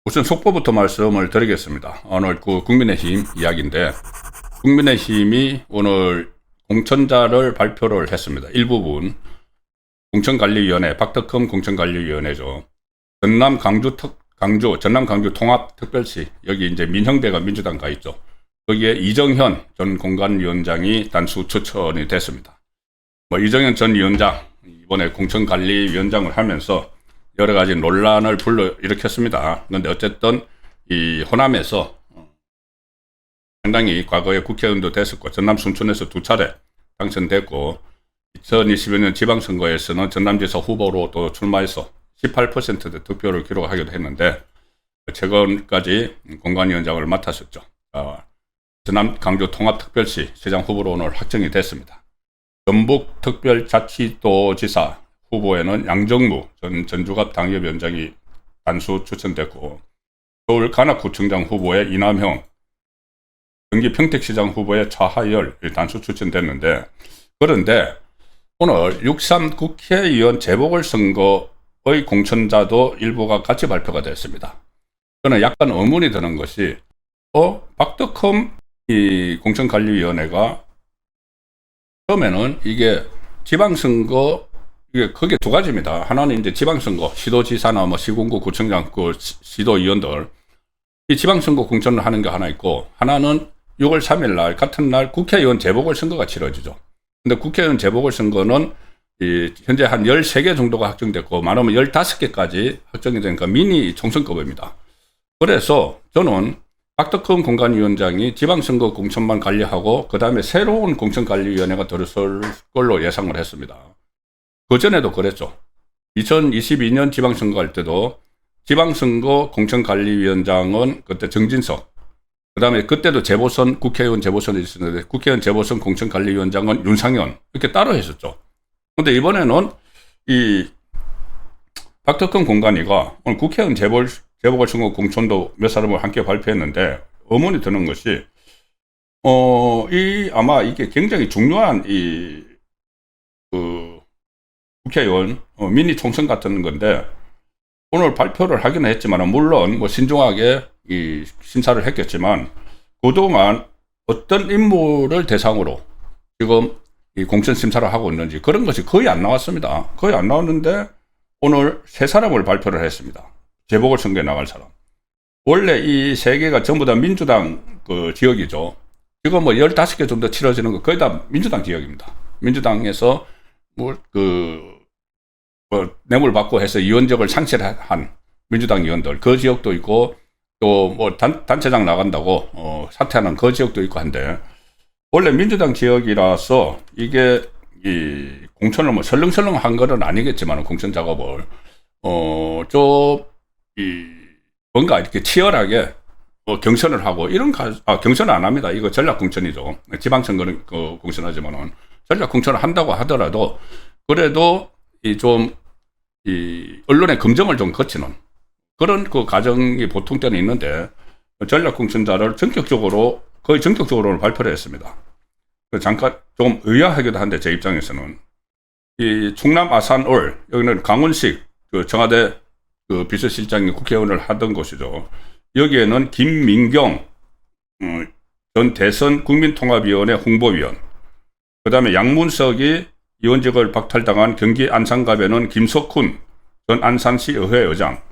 우선 속보부터 말씀을 드리겠습니다. 오늘 국민의힘 이야기인데, 국민의힘이 오늘 공천자를 발표를 했습니다. 일부분 공천관리위원회, 박덕흠 공천관리위원회죠. 전남 강주 통합특별시, 여기 이제 민형대가 민주당 가 있죠. 거기에 이정현 전 공관위원장이 단수 추천이 됐습니다. 이정현 전 위원장 이번에 공천관리위원장을 하면서 여러 가지 논란을 불러일으켰습니다. 그런데 어쨌든 이 호남에서 상당히 과거에 국회의원도 됐었고, 전남 순천에서 2차례 당선됐고, 2021년 지방선거에서는 전남지사 후보로 또 출마해서 18%의 득표를 기록하기도 했는데, 최근까지 공관위원장을 맡았었죠. 전남 강주 통합특별시 시장 후보로 오늘 확정이 됐습니다. 전북특별자치도지사 후보에는 양정무 전 전주갑 당협위원장이 단수 추천됐고, 서울 관악구청장 후보에 이남형, 경기 평택시장 후보에 차하열 단수 추천됐는데, 그런데 오늘 6.3 국회의원 재보궐선거의 공천자도 일부가 같이 발표가 됐습니다. 저는 약간 의문이 드는 것이, 박덕흠 이 공천관리위원회가 처음에는 이게 지방선거, 이게 크게 두 가지입니다. 하나는 이제 지방선거, 시도지사나 시군구 구청장, 시도의원들, 이 지방선거 공천을 하는 게 하나 있고, 하나는 6월 3일 날, 같은 날 국회의원 재보궐선거가 치러지죠. 근데 국회의원 재보궐선거는 현재 한 13개 정도가 확정됐고, 많으면 15개까지 확정이 되니까 미니 총선급입니다. 그래서 저는 박덕흠 공관위원장이 지방선거 공천만 관리하고, 그 다음에 새로운 공천관리위원회가 들어설 걸로 예상을 했습니다. 그전에도 그랬죠. 2022년 지방선거 할 때도 지방선거 공천관리위원장은 그때 정진석, 그 다음에 그때도 재보선, 국회의원 재보선이 있었는데 국회의원 재보선 공천관리위원장은 윤상현, 이렇게 따로 했었죠. 근데 이번에는 이 박덕흠 공관위가 오늘 국회의원 재보궐선거 공천도 몇 사람을 함께 발표했는데, 의문이 드는 것이, 아마 이게 굉장히 중요한 국회의원 미니 총선 같은 건데, 오늘 발표를 하기는 했지만, 물론 신중하게 심사를 했겠지만, 그동안 어떤 인물을 대상으로 지금 이 공천 심사를 하고 있는지 그런 것이 거의 안 나왔습니다. 거의 안 나왔는데 오늘 3사람을 발표를 했습니다. 재보궐선거에 나갈 사람. 원래 이 3개가 전부 다 민주당 지역이죠. 지금 15개 정도 치러지는 거 거의 다 민주당 지역입니다. 민주당에서 뇌물 받고 해서 의원직을 상실한 민주당 의원들, 그 지역도 있고, 또 단체장 나간다고 사퇴하는 그 지역도 있고 한데, 원래 민주당 지역이라서 이게 이 공천을 설렁설렁 한 거는 아니겠지만, 공천 작업을 뭔가 이렇게 치열하게 경선을 하고 이런 경선을 안 합니다. 이거 전략 공천이죠. 지방선거는 공천하지만은 전략 공천을 한다고 하더라도, 그래도 언론의 검증을 좀 거치는 그런 과정이 보통 때는 있는데, 전략 공천자를 거의 전격적으로 발표를 했습니다. 잠깐 좀 의아하기도 한데, 제 입장에서는 이 충남 아산올, 여기는 강훈식 청와대 비서실장이 국회의원을 하던 곳이죠. 여기에는 김민경 전 대선 국민통합위원회 홍보위원, 그 다음에 양문석이 의원직을 박탈당한 경기 안산갑에는 김석훈 전 안산시 의회 의장,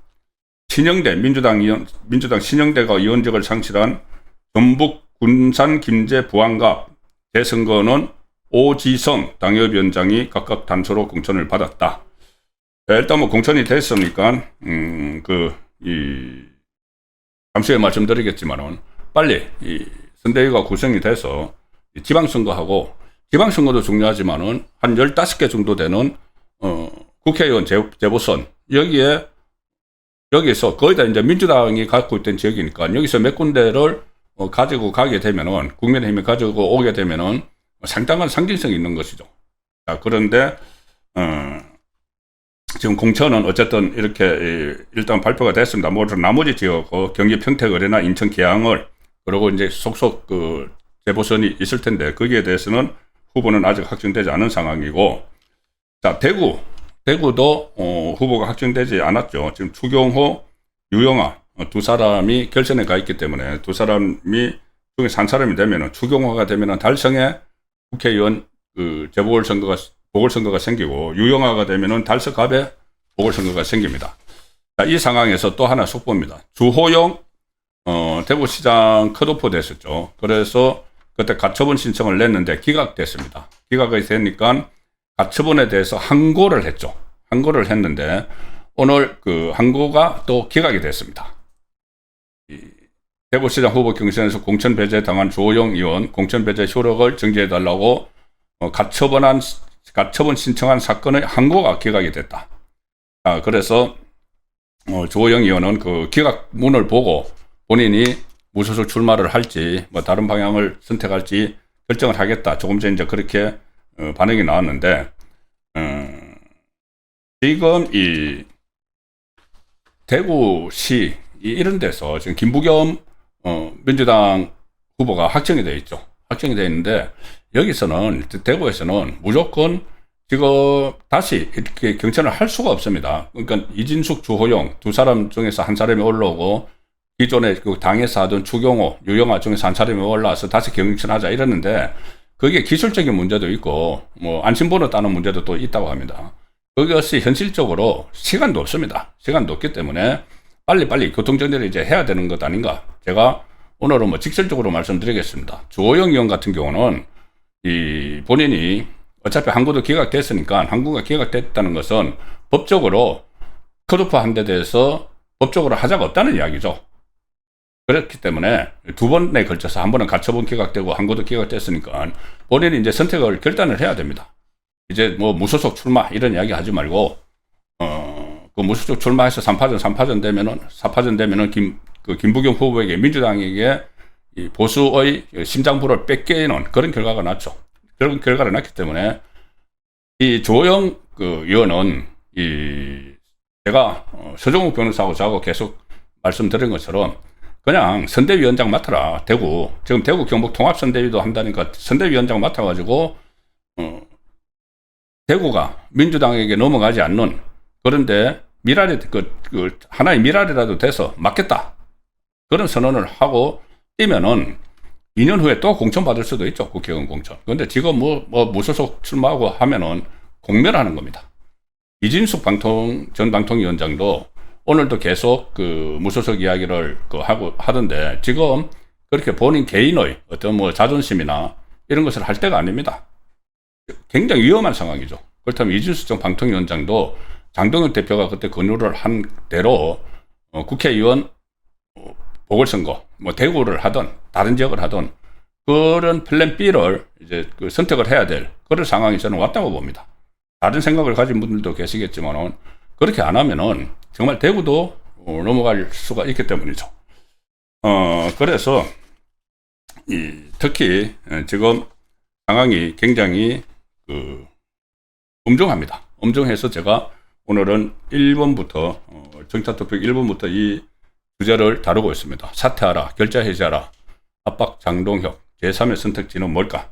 신영대 민주당 신영대가 의원직을 상실한 전북 군산 김제 부안갑 재선거는 오지성 당협위원장이 각각 단서로 공천을 받았다. 일단 공천이 됐으니까 잠시 후에 말씀드리겠지만은 빨리 선대위가 구성이 돼서 지방선거하고, 지방선거도 중요하지만은 한 15개 정도 되는 국회의원 재보선, 여기에서 거의 다 이제 민주당이 갖고 있던 지역이니까, 여기서 몇 군데를 가지고 가게 되면은, 국민의힘이 가지고 오게 되면은 상당한 상징성이 있는 것이죠. 자, 그런데 지금 공천은 어쨌든 이렇게 일단 발표가 됐습니다. 나머지 지역, 경기 평택을이나 인천 계양을, 그리고 이제 속속 재보선이 있을 텐데, 거기에 대해서는 후보는 아직 확정되지 않은 상황이고, 자, 대구도 후보가 확정되지 않았죠. 지금 추경호, 유영아 두 사람이 결선에 가 있기 때문에 두 사람이 중에서 한 사람이 되면은, 추경호가 되면은 달성에 국회의원 보궐선거가 생기고, 유영아가 되면은 달서갑에 보궐선거가 생깁니다. 자, 이 상황에서 또 하나 속보입니다. 주호영 대구시장 컷오프 됐었죠. 그래서 그때 가처분 신청을 냈는데 기각됐습니다. 기각이 되니까 가처분에 대해서 항고를 했죠. 항고를 했는데 오늘 그 항고가 또 기각이 됐습니다. 대구시장 후보 경선에서 공천 배제 당한 주호영 의원 공천 배제 효력을 정지해달라고 가처분 신청한 사건의 항고가 기각이 됐다. 그래서 주호영 의원은 그 기각문을 보고 본인이 무소속 출마를 할지 뭐 다른 방향을 선택할지 결정을 하겠다. 조금 전에 이제 그렇게 반응이 나왔는데, 지금 이 대구시 이런 데서 지금 김부겸 민주당 후보가 확정이 되어 있죠. 확정이 되어 있는데, 여기서는 대구에서는 무조건 지금 다시 이렇게 경선을 할 수가 없습니다. 그러니까 이진숙, 주호영 두 사람 중에서 한 사람이 올라오고, 기존에 그 당에서 하던 추경호, 유영아 중에서 한 사람이 올라와서 다시 경선하자 이러는데, 그게 기술적인 문제도 있고 뭐 안심번호 따는 문제도 또 있다고 합니다. 그것이 현실적으로 시간도 없습니다. 시간도 없기 때문에 빨리빨리 교통정리를 이제 해야 되는 것 아닌가. 제가 오늘은 뭐 직설적으로 말씀드리겠습니다. 주호영 의원 같은 경우는 본인이 어차피 항고도 기각됐으니까, 항고가 기각됐다는 것은 법적으로 컷오프 한 데 대해서 법적으로 하자가 없다는 이야기죠. 그렇기 때문에 두 번에 걸쳐서, 한 번은 가처분 기각되고 항고도 기각됐으니까 본인이 이제 선택을 결단을 해야 됩니다. 이제 뭐 무소속 출마 이런 이야기 하지 말고, 그 무소속 출마해서 4파전 되면은 김부겸 후보에게, 민주당에게 이 보수의 심장부를 뺏기는 그런 결과가 났죠. 그런 결과를 났기 때문에 이 주호영 의원은 제가 서정욱 변호사하고 저하고 계속 말씀드린 것처럼 그냥 선대위원장 맡아라. 지금 대구 경북 통합선대위도 한다니까 선대위원장 맡아가지고 대구가 민주당에게 넘어가지 않는, 그런데 하나의 미랄이라도 돼서 맡겠다, 그런 선언을 하고 뛰면은 2년 후에 또 공천 받을 수도 있죠. 국회의원 공천. 그런데 지금 뭐 무소속 출마하고 하면은 공멸하는 겁니다. 이진숙 전 방통위원장도 오늘도 계속 그 무소속 이야기를 하던데, 지금 그렇게 본인 개인의 어떤 뭐 자존심이나 이런 것을 할 때가 아닙니다. 굉장히 위험한 상황이죠. 그렇다면 이진숙 전 방통위원장도 장동혁 대표가 그때 권유를 한 대로 국회의원 보궐선거, 뭐 대구를 하든 다른 지역을 하든 그런 플랜 B를 이제 선택을 해야 될 그런 상황이 저는 왔다고 봅니다. 다른 생각을 가진 분들도 계시겠지만은, 그렇게 안 하면은 정말 대구도 넘어갈 수가 있기 때문이죠. 그래서 특히 지금 상황이 굉장히 엄중합니다. 엄중해서 제가 오늘은 1번부터 정치토픽 1번부터 이 주제를 다루고 있습니다. 사퇴하라, 결자 해제하라, 압박 장동혁, 제3의 선택지는 뭘까?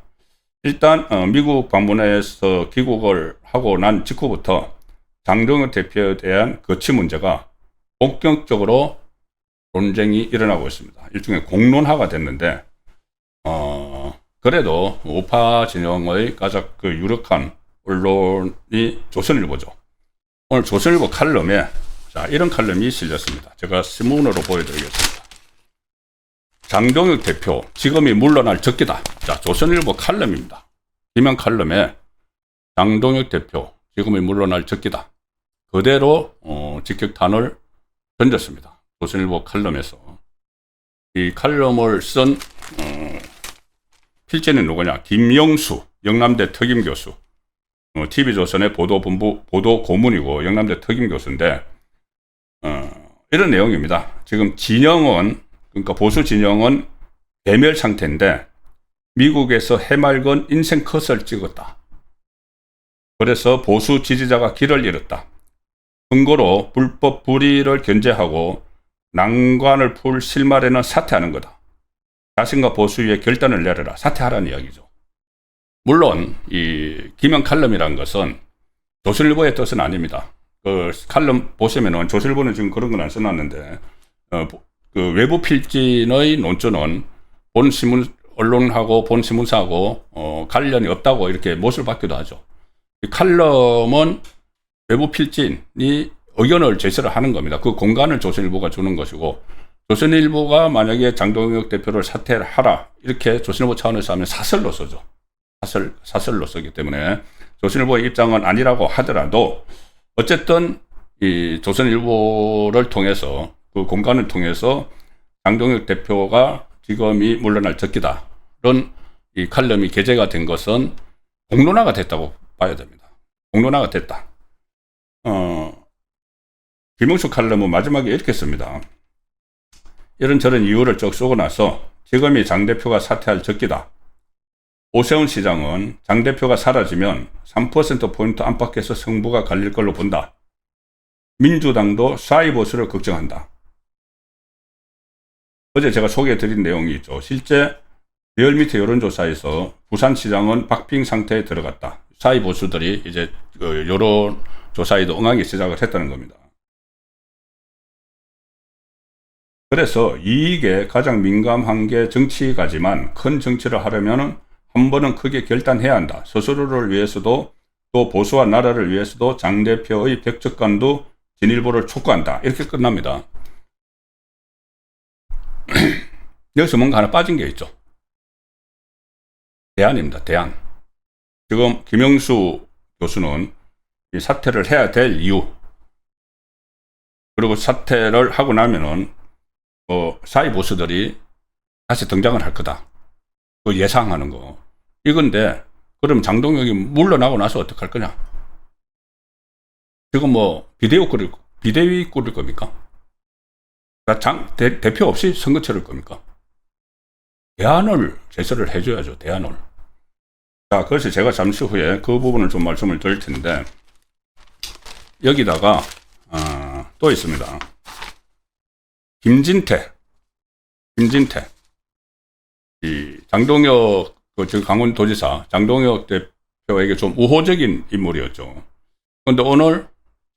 일단 미국 방문해서 귀국을 하고 난 직후부터 장동혁 대표에 대한 거취 문제가 본격적으로 논쟁이 일어나고 있습니다. 일종의 공론화가 됐는데, 그래도 우파 진영의 가장 유력한 언론이 조선일보죠. 오늘 조선일보 칼럼에 이런 칼럼이 실렸습니다. 제가 신문으로 보여드리겠습니다. 장동혁 대표 지금이 물러날 적기다. 자, 조선일보 칼럼입니다. 기명 칼럼에 장동혁 대표 지금이 물러날 적기다. 그대로 직격탄을 던졌습니다. 조선일보 칼럼에서. 이 칼럼을 쓴 필자는 누구냐? 김영수 영남대 특임교수, TV조선의 보도 고문이고 영남대 특임교수인데, 이런 내용입니다. 지금 진영은, 그러니까 보수 진영은 괴멸 상태인데 미국에서 해맑은 인생 컷을 찍었다. 그래서 보수 지지자가 길을 잃었다. 근거로 불법 불의를 견제하고 난관을 풀 실마리는 사퇴하는 거다. 자신과 보수 위에 결단을 내려라. 사퇴하라는 이야기죠. 물론 이 기명 칼럼이라는 것은 조선일보의 뜻은 아닙니다. 그 칼럼 보시면은 조선일보는 지금 그런 건 안 써놨는데 그 외부 필진의 논조는 본 신문 언론하고 본 신문사하고 관련이 없다고 이렇게 못을 받기도 하죠. 이 칼럼은 외부 필진이 의견을 제시를 하는 겁니다. 그 공간을 조선일보가 주는 것이고, 조선일보가 만약에 장동혁 대표를 사퇴하라 이렇게 조선일보 차원에서 하면 사설로 써죠. 사설로 쓰기 때문에 조선일보의 입장은 아니라고 하더라도 어쨌든 이 조선일보를 통해서 그 공간을 통해서 장동혁 대표가 지금이 물러날 적기다 이런 이 칼럼이 게재가 된 것은 공론화가 됐다고 봐야 됩니다. 공론화가 됐다. 김영수 칼럼은 마지막에 이렇게 씁니다. 이런저런 이유를 쭉 쓰고 나서 지금이 장 대표가 사퇴할 적기다. 오세훈 시장은 장 대표가 사라지면 3%포인트 안팎에서 승부가 갈릴 걸로 본다. 민주당도 사이 보수를 걱정한다. 어제 제가 소개해드린 내용이 있죠. 실제 리얼미터 여론조사에서 부산시장은 박빙 상태에 들어갔다. 사이 보수들이 이제 그 여론조사에도 응하기 시작을 했다는 겁니다. 그래서 이익에 가장 민감한 게 정치가지만 큰 정치를 하려면 한 번은 크게 결단해야 한다. 스스로를 위해서도 또 보수와 나라를 위해서도 장 대표의 백척간도 진일보를 촉구한다. 이렇게 끝납니다. 여기서 뭔가 하나 빠진 게 있죠. 대안입니다. 대안. 지금 김영수 교수는 이 사퇴를 해야 될 이유, 그리고 사퇴를 하고 나면은 사이 보수들이 다시 등장을 할 거다. 그 예상하는 거. 이건데, 그럼 장동혁이 물러나고 나서 어떡할 거냐? 지금 뭐, 비대위 꾸릴 겁니까? 대표 없이 선거 치를 겁니까? 대안을 제시를 해줘야죠, 대안을. 자, 그래서 제가 잠시 후에 그 부분을 좀 말씀을 드릴 텐데, 여기다가, 또 있습니다. 김진태. 이 장동혁, 즉 강원도지사, 장동혁 대표에게 좀 우호적인 인물이었죠. 그런데 오늘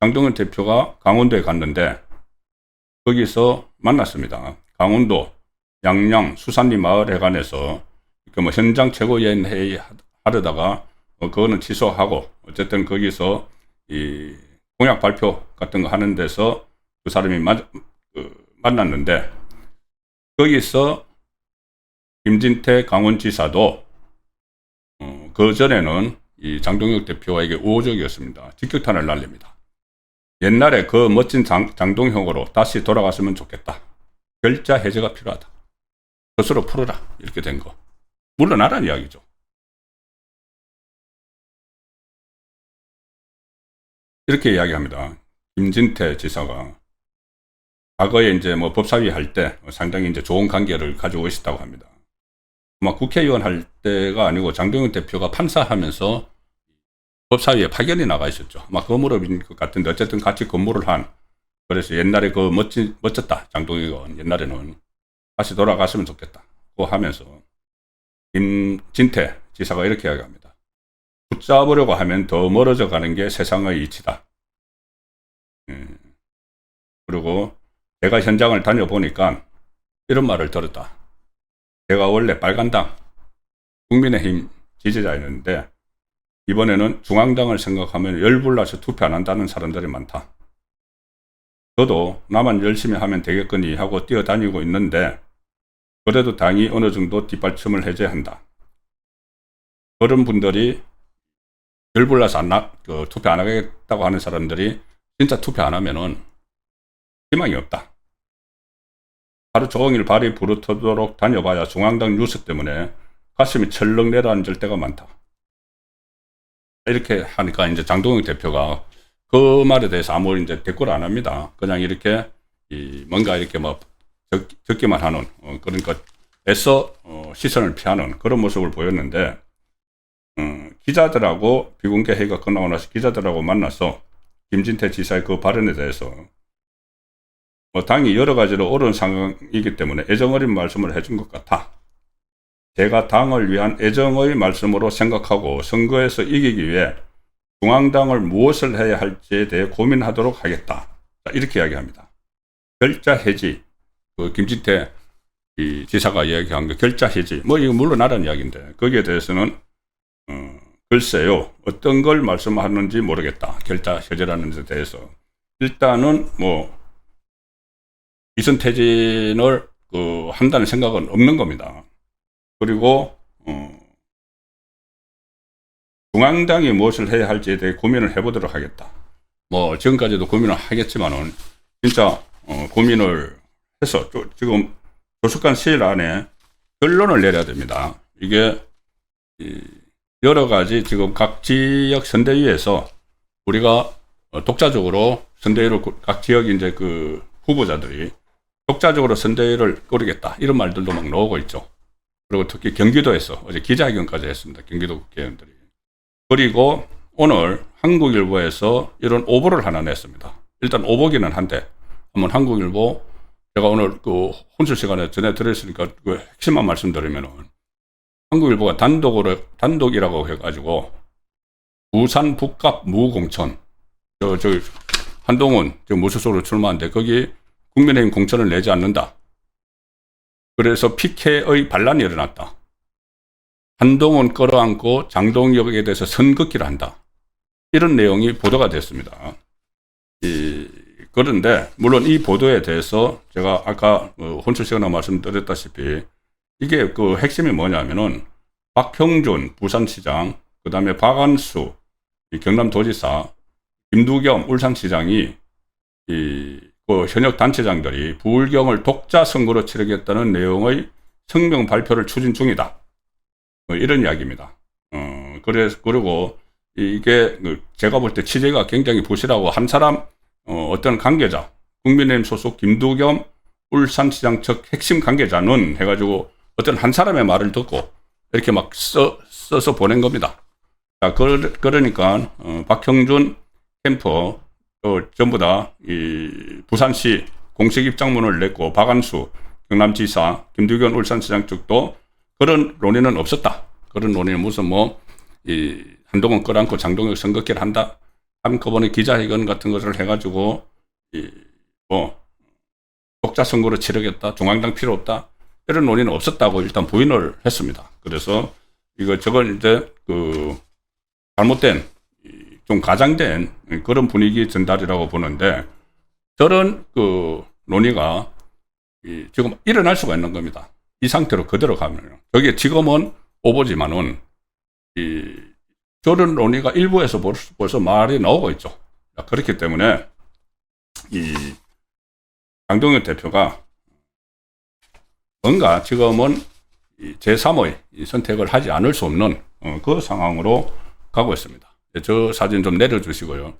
장동혁 대표가 강원도에 갔는데, 거기서 만났습니다. 강원도 양양 수산리 마을회관에서 뭐 현장 최고위원 회의 하려다가 그거는 취소하고 어쨌든 거기서 이 공약 발표 같은 거 하는 데서 두 사람이 만났는데, 거기서 김진태 강원지사도 그 전에는 이 장동혁 대표에게 우호적이었습니다. 직격탄을 날립니다. 옛날에 그 멋진 장동혁으로 다시 돌아갔으면 좋겠다. 결자 해제가 필요하다. 스스로 풀어라. 이렇게 된 거. 물러나라는 이야기죠. 이렇게 이야기합니다. 김진태 지사가 과거에 이제 뭐 법사위 할 때 상당히 이제 좋은 관계를 가지고 있었다고 합니다. 아마 국회의원 할 때가 아니고 장동혁 대표가 판사하면서 법사위에 파견이 나가 있었죠. 아마 그 무렵인 것 같은데 어쨌든 같이 근무를 한, 그래서 옛날에 그 멋졌다. 장동혁은 옛날에는 다시 돌아갔으면 좋겠다고 하면서 김진태 지사가 이렇게 이야기합니다. 붙잡으려고 하면 더 멀어져 가는 게 세상의 이치다. 그리고 제가 현장을 다녀보니까 이런 말을 들었다. 제가 원래 빨간당 국민의힘 지지자였는데 이번에는 중앙당을 생각하면 열불나서 투표 안 한다는 사람들이 많다. 저도 나만 열심히 하면 되겠거니 하고 뛰어다니고 있는데 그래도 당이 어느 정도 뒷받침을 해줘야 한다. 그런 분들이 열불나서 투표 안 하겠다고 하는 사람들이 진짜 투표 안 하면은 희망이 없다. 하루 종일 발이 부르터도록 다녀봐야 중앙당 뉴스 때문에 가슴이 철렁 내려앉을 때가 많다. 이렇게 하니까 이제 장동혁 대표가 그 말에 대해서 아무 이제 대꾸를 안 합니다. 그냥 이렇게 뭔가 이렇게 뭐 적기만 하는 그러니까 애써 시선을 피하는 그런 모습을 보였는데, 기자들하고 비공개 회의가 끝나고 나서 기자들하고 만나서 김진태 지사의 그 발언에 대해서 당이 여러 가지로 어려운 상황이기 때문에 애정 어린 말씀을 해준 것 같아. 제가 당을 위한 애정의 말씀으로 생각하고 선거에서 이기기 위해 중앙당을 무엇을 해야 할지에 대해 고민하도록 하겠다. 자, 이렇게 이야기합니다. 결자 해지, 그 김진태 이 지사가 이야기한 거 결자 해지, 뭐 이거 물러나라는 이야기인데 거기에 대해서는 글쎄요, 어떤 걸 말씀하는지 모르겠다. 결자 해제라는 데 대해서 일단은 뭐 이선 퇴진을 한다는 생각은 없는 겁니다. 그리고 중앙당이 무엇을 해야 할지에 대해 고민을 해보도록 하겠다. 뭐 지금까지도 고민을 하겠지만은 진짜 고민을 해서 지금 조속한 시일 안에 결론을 내려야 됩니다. 이게 여러 가지 지금 각 지역 선대위에서 우리가 독자적으로 선대위를 각 지역 이제 그 후보자들이 독자적으로 선대위를 꾸리겠다 이런 말들도 막 나오고 있죠. 그리고 특히 경기도에서 어제 기자회견까지 했습니다. 경기도 국회의원들이. 그리고 오늘 한국일보에서 이런 오보를 하나 냈습니다. 일단 오보기는 한데 한번 한국일보 제가 오늘 그 혼술 시간에 전해드렸으니까 그 핵심만 말씀드리면은 한국일보가 단독이라고 해가지고 부산 북갑 무공천 저 한동훈 지금 무소속으로 출마한데 거기 국민의힘 공천을 내지 않는다. 그래서 피케의 반란이 일어났다. 한동훈 끌어안고 장동혁에 대해서 선긋기를 한다. 이런 내용이 보도가 됐습니다. 그런데 물론 이 보도에 대해서 제가 아까 혼출 시간에 말씀드렸다시피 이게 그 핵심이 뭐냐면은 박형준 부산시장, 그 다음에 박안수 경남도지사, 김두겸 울산시장이 그 현역 단체장들이 부울경을 독자 선거로 치르겠다는 내용의 성명 발표를 추진 중이다. 이런 이야기입니다. 그리고 이게 제가 볼 때 취재가 굉장히 부실하고 한 사람 어떤 관계자, 국민의힘 소속 김두겸 울산시장 측 핵심 관계자는 해가지고 어떤 한 사람의 말을 듣고 이렇게 막 써서 보낸 겁니다. 자, 그러니까 박형준 캠프 전부 다 이 부산시 공식 입장문을 냈고 박안수 경남지사, 김두겸 울산시장 측도 그런 논의는 없었다. 그런 논의는 무슨 이 한동훈 끌어안고 장동혁 선긋기를 한다. 한꺼번에 기자회견 같은 것을 해가지고 독자 선거로 치르겠다. 중앙당 필요 없다. 이런 논의는 없었다고 일단 부인을 했습니다. 그래서 저걸 이제 잘못된 좀 가장된 그런 분위기 전달이라고 보는데 저런 논의가 지금 일어날 수가 있는 겁니다. 이 상태로 그대로 가면 저게 지금은 오보지만은 저런 논의가 일부에서 벌써 말이 나오고 있죠. 그렇기 때문에 장동혁 대표가 뭔가 지금은 제3의 선택을 하지 않을 수 없는 그 상황으로 가고 있습니다. 저 사진 좀 내려주시고요.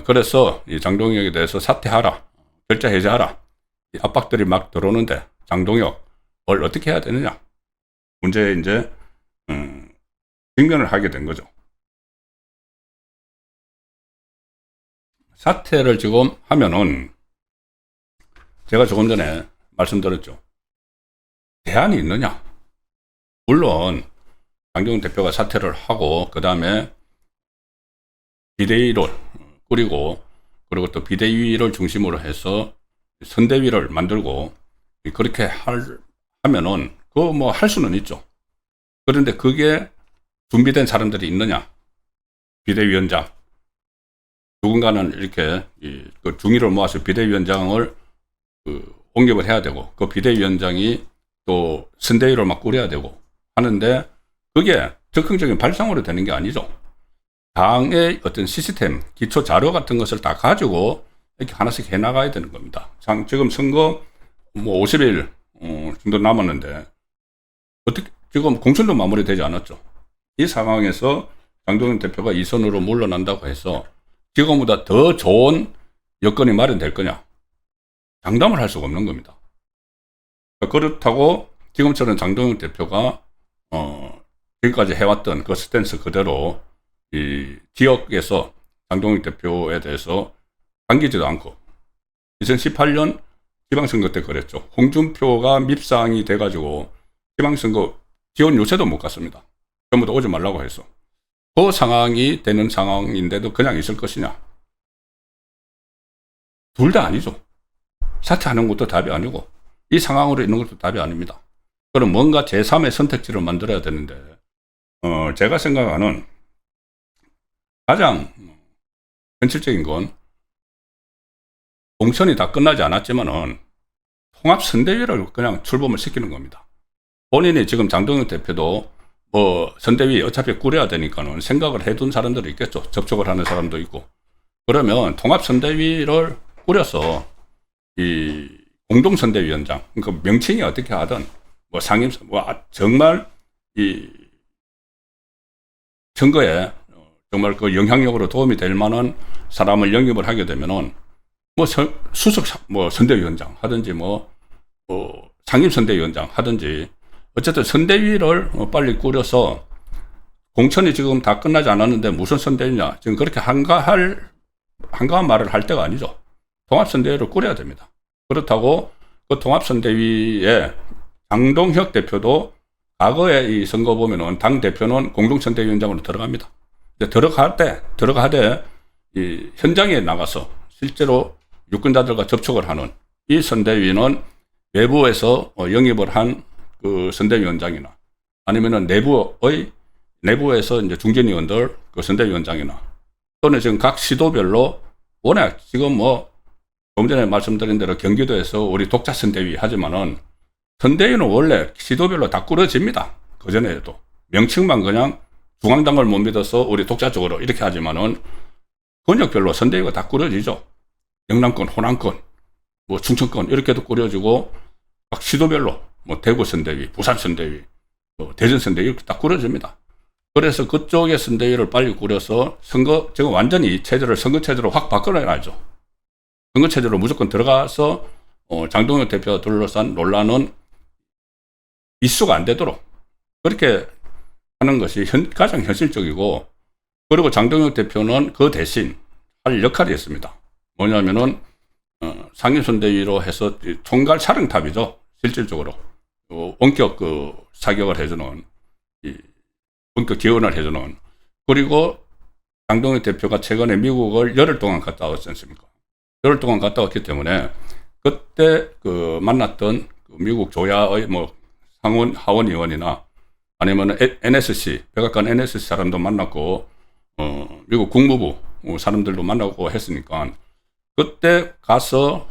그래서 이 장동혁에 대해서 사퇴하라, 결자 해제하라, 이 압박들이 막 들어오는데 장동혁 뭘 어떻게 해야 되느냐 문제에 이제 직면을 하게 된 거죠. 사퇴를 지금 하면은 제가 조금 전에 말씀드렸죠. 대안이 있느냐? 물론 장동혁 대표가 사퇴를 하고 그 다음에 비대위를 꾸리고 그리고 또 비대위를 중심으로 해서 선대위를 만들고 그렇게 하면은 그거 뭐 할 수는 있죠. 그런데 그게 준비된 사람들이 있느냐? 비대위원장 누군가는 이렇게 그 중위를 모아서 비대위원장을 옹립을 해야 되고 그 비대위원장이 또 선대위를 막 꾸려야 되고 하는데 그게 적극적인 발상으로 되는 게 아니죠. 당의 어떤 시스템, 기초 자료 같은 것을 다 가지고 이렇게 하나씩 해나가야 되는 겁니다. 지금 선거 50일 정도 남았는데 어떻게 지금 공천도 마무리되지 않았죠. 이 상황에서 장동혁 대표가 2선으로 물러난다고 해서 지금보다 더 좋은 여건이 마련될 거냐? 장담을 할 수가 없는 겁니다. 그렇다고 지금처럼 장동혁 대표가 지금까지 해왔던 그 스탠스 그대로 이 지역에서 장동혁 대표에 대해서 반기지도 않고 2018년 지방선거 때 그랬죠. 홍준표가 밉상이 돼가지고 지방선거 지원 요새도 못 갔습니다. 전부 다 오지 말라고 해서. 그 상황이 되는 상황인데도 그냥 있을 것이냐? 둘 다 아니죠. 사퇴하는 것도 답이 아니고 이 상황으로 있는 것도 답이 아닙니다. 그럼 뭔가 제3의 선택지를 만들어야 되는데 제가 생각하는 가장 현실적인 건 공천이 다 끝나지 않았지만은 통합선대위를 그냥 출범을 시키는 겁니다. 본인이 지금 장동혁 대표도 선대위 어차피 꾸려야 되니까는 생각을 해둔 사람들이 있겠죠. 접촉을 하는 사람도 있고. 그러면 통합선대위를 꾸려서 이 공동선대위원장, 그러니까 명칭이 어떻게 하든 정말 이 선거에 정말 그 영향력으로 도움이 될 만한 사람을 영입을 하게 되면은 수석 선대위원장 하든지 상임선대위원장 하든지 어쨌든 선대위를 빨리 꾸려서 공천이 지금 다 끝나지 않았는데 무슨 선대위냐 지금 그렇게 한가한 말을 할 때가 아니죠. 통합선대위를 꾸려야 됩니다. 그렇다고 그 통합선대위에 장동혁 대표도 과거에 이 선거 보면은 당 대표는 공동선대위원장으로 들어갑니다. 들어가되 이 현장에 나가서 실제로 유권자들과 접촉을 하는 이 선대위는 외부에서 영입을 한 그 선대위원장이나 아니면은 내부에서 이제 중진위원들 그 선대위원장이나 또는 지금 각 시도별로 워낙 지금 좀 전에 말씀드린 대로 경기도에서 우리 독자 선대위 하지만은 선대위는 원래 시도별로 다 꾸려집니다. 그전에도 명칭만 그냥 중앙당을 못 믿어서 우리 독자 쪽으로 이렇게 하지만은 권역별로 선대위가 다 꾸려지죠. 영남권, 호남권, 충청권 이렇게도 꾸려지고 각 시도별로 대구 선대위, 부산 선대위, 대전 선대위 이렇게 다 꾸려집니다. 그래서 그쪽의 선대위를 빨리 꾸려서 지금 완전히 선거 체제로 확 바꿔놔야죠. 선거 체제로 무조건 들어가서 장동혁 대표가 둘러싼 논란은 이슈가 안 되도록 그렇게 하는 것이 가장 현실적이고, 그리고 장동혁 대표는 그 대신 할 역할이 있습니다. 뭐냐면은 상임선대위로 해서 총괄 사령탑이죠. 실질적으로 원격 사격을 해주는 원격 지원을 해주는. 그리고 장동혁 대표가 최근에 미국을 열흘 동안 갔다 왔지 않습니까? 열흘 동안 갔다 왔기 때문에 그때 만났던 미국 조야의 하원 의원이나 아니면 NSC 백악관 NSC 사람도 만났고 미국 국무부 사람들도 만나고 했으니까 그때 가서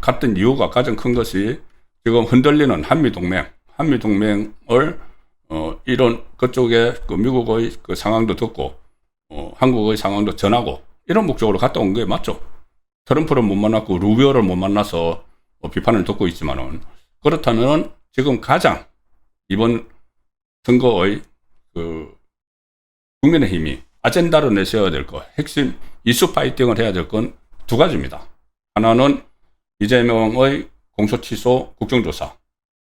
갔던 이유가 가장 큰 것이 지금 흔들리는 한미동맹을 이런 그쪽에 미국의 상황도 듣고 한국의 상황도 전하고 이런 목적으로 갔다 온 게 맞죠. 트럼프를 못 만났고 루비오를 못 만나서 비판을 듣고 있지만은, 그렇다면 지금 가장 이번 선거의 국민의힘이 아젠다로 내세워야 될 것, 핵심 이슈 파이팅을 해야 될 건 두 가지입니다. 하나는 이재명의 공소취소 국정조사,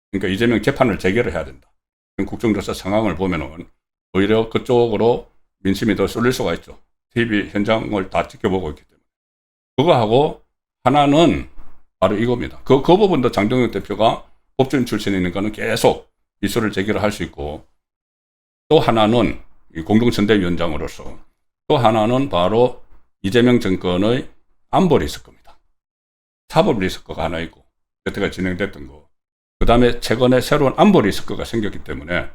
그러니까 이재명 재판을 재개를 해야 된다. 국정조사 상황을 보면은 오히려 그쪽으로 민심이 더 쏠릴 수가 있죠. TV 현장을 다 지켜보고 있기 때문에. 그거하고 하나는 바로 이겁니다. 그 부분도 장동혁 대표가 법조인 출신이니까는 계속 이슈를 제기를 할 수 있고, 또 하나는 공동선대위원장으로서, 또 하나는 바로 이재명 정권의 안보 리스크입니다. 사법 리스크가 하나 있고, 여태까지 진행됐던 거. 그 다음에 최근에 새로운 안보 리스크가 생겼기 때문에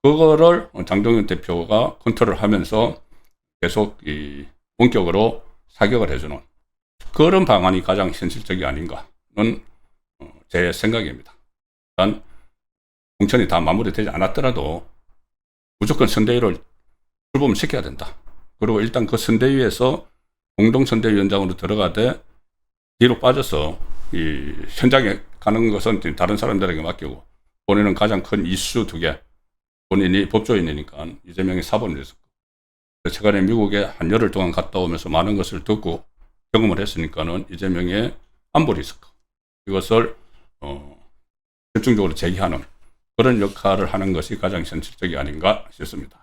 그거를 장동혁 대표가 컨트롤 하면서 계속 본격으로 사격을 해주는 그런 방안이 가장 현실적이 아닌가는 제 생각입니다. 일단 공천이 다 마무리되지 않았더라도 무조건 선대위를 출범시켜야 된다. 그리고 일단 그 선대위에서 공동선대위원장으로 들어가되 뒤로 빠져서 이 현장에 가는 것은 다른 사람들에게 맡기고, 본인은 가장 큰 이슈 2개, 본인이 법조인이니까 이재명의 사법 리스크, 최근에 미국에 한 열흘 동안 갔다 오면서 많은 것을 듣고 경험을 했으니까는 이재명의 안보 리스크, 이것을 집중적으로 제기하는 그런 역할을 하는 것이 가장 현실적이 아닌가 싶습니다.